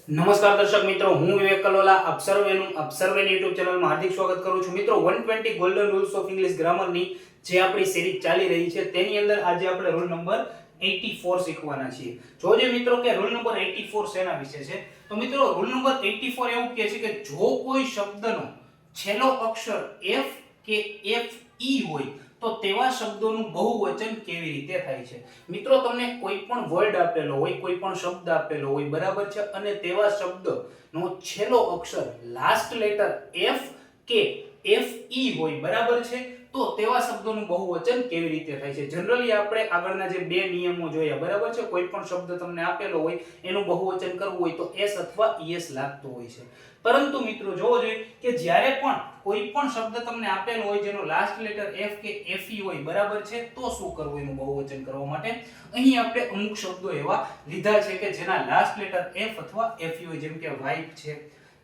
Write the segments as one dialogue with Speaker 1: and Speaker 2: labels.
Speaker 1: નમસ્કાર દર્શક મિત્રો, હું વિવેક કલોલા અપસર્વેની YouTube ચેનલમાં હાર્દિક સ્વાગત કરું છું. મિત્રો 120 ગોલ્ડન રૂલ્સ ઓફ ઇંગ્લિશ ગ્રામરની જે આપણી સિરીઝ ચાલી રહી છે તેની અંદર આજે આપણે રૂલ નંબર 84 શીખવાના છીએ. જોજો મિત્રો કે રૂલ નંબર 84 શેના વિશે છે. તો મિત્રો રૂલ નંબર 84 એવું કહે છે કે જો કોઈ શબ્દનો છેલ્લો અક્ષર f કે fe હોય તો તેવા શબ્દોનું બહુવચન કેવી રીતે થાય છે. મિત્રો તમને કોઈ પણ વર્ડ આપેલો હોય, કોઈ પણ શબ્દ આપેલો હોય, બરાબર છે, અને તેવા શબ્દનો છેલ્લો અક્ષર લાસ્ટ લેટર f કે fe હોય, બરાબર છે, તો તેવા શબ્દોનું બહુવચન કેવી રીતે થાય છે. જનરલી આપણે આગળના જે બે નિયમો જોયા, બરાબર છે, કોઈ પણ શબ્દ તમને આપેલો હોય એનું બહુવચન કરવું હોય તો s અથવા es લાગતો હોય છે. પરંતુ મિત્રો જોવો જોઈએ કે જ્યારે પણ કોઈ પણ શબ્દ તમને આપેલો હોય જેનો લાસ્ટ લેટર f કે fe હોય, બરાબર છે, તો શું કરવું એનું બહુવચન કરવા માટે અહીં આપણે અમુક શબ્દો એવા લીધા છે કે જેના લાસ્ટ લેટર f અથવા fe હોય, જેમ કે વાઇફ છે,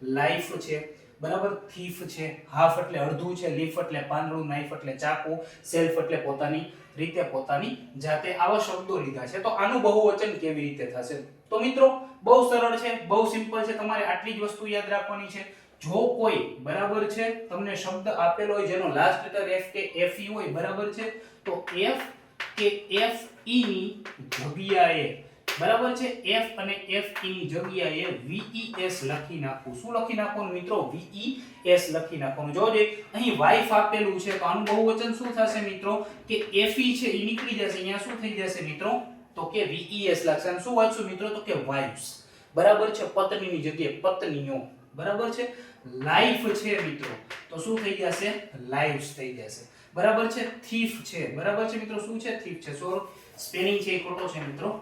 Speaker 1: લાઈફ છે, બરાબર, થીફ છે, હાફ એટલે અડધું છે, લીફ એટલે પાંદડું, નાઈફ એટલે ચાકુ, સેલ્ફ એટલે પોતાની રીતે, પોતાની જાતે, આવા શબ્દો લીધા છે. તો આનું બહુવચન કેવી રીતે થશે? તો મિત્રો બહુ સરળ છે, બહુ સિમ્પલ છે. તમારે આટલી જ વસ્તુ યાદ રાખવાની છે. જો કોઈ, બરાબર છે, તમને શબ્દ આપેલો હોય જેનો લાસ્ટ લેટર f કે fe હોય, બરાબર છે, તો f કે fe ની જગ્યાએ, બરાબર છે, f અને fe ની જગ્યાએ ves લખી નાખવું. શું લખી નાખવાનું મિત્રો? ves લખી નાખવાનું. જોજો અહીં વાઇફ આપેલું છે તો આનું બહુવચન શું થશે મિત્રો? કે fe છે એ નીકળી જશે, અહીંયા શું થઈ જશે મિત્રો? તો કે ves લાગશે. અને શું વાંચશું મિત્રો? તો કે વાઇફ્સ, બરાબર છે, પત્નીની જગ્યાએ પત્નીઓ, બરાબર છે. લાઈફ છે મિત્રો તો શું થઈ જશે? લાઇવ્સ થઈ જશે, બરાબર છે. થીફ છે, બરાબર છે મિત્રો, શું છે? થીફ છે. સો સ્પેલિંગ છે એ ખોટો છે મિત્રો,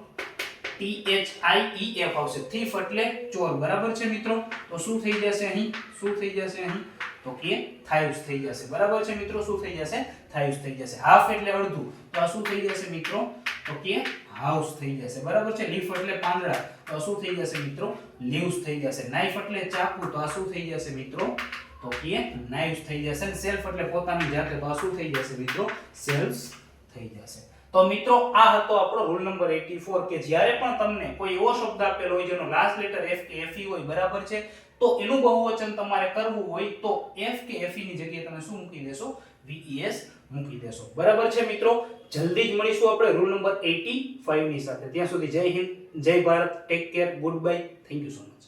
Speaker 1: thief આવશે. થીફ એટલે ચોર, બરાબર છે મિત્રો. તો શું થઈ જશે અહીં? શું થઈ જશે અહીં? તો કે થાઇવ્સ થઈ જશે, બરાબર છે મિત્રો. શું થઈ જશે? થાઇવ્સ થઈ જશે. હાફ એટલે અડધું, તો આ શું થઈ જશે મિત્રો? તો કે હાઉસ થઈ જશે, બરાબર છે. લીફ એટલે પાંદડા, તો શું થઈ જશે મિત્રો? લીવ્સ થઈ જશે. નાઇફ એટલે ચાકુ, તો આ શું થઈ જશે મિત્રો? તો કે નાઇવ્સ થઈ જશે. અને સેલ્ફ એટલે પોતાની જાતે, તો આ શું થઈ જશે મિત્રો? સેલ્ફ્સ થઈ જશે. તો મિત્રો આ હતો આપણો રૂલ નંબર 84 કે જ્યારે પણ તમને કોઈ એવો શબ્દ આપેલો હોય જેનો લાસ્ટ લેટર f કે fe હોય, બરાબર છે, તો એનું બહુવચન તમારે કરવું હોય તો f કે fe ની જગ્યાએ તમે શું મૂકી દેશો? ves મૂકી દેશો, બરાબર છે મિત્રો. જલ્દી જ મળીશું આપણે રૂલ નંબર 85 ની સાથે. ત્યાં સુધી જય હિન્દ, જય Bharat, take care, good bye, thank you so much.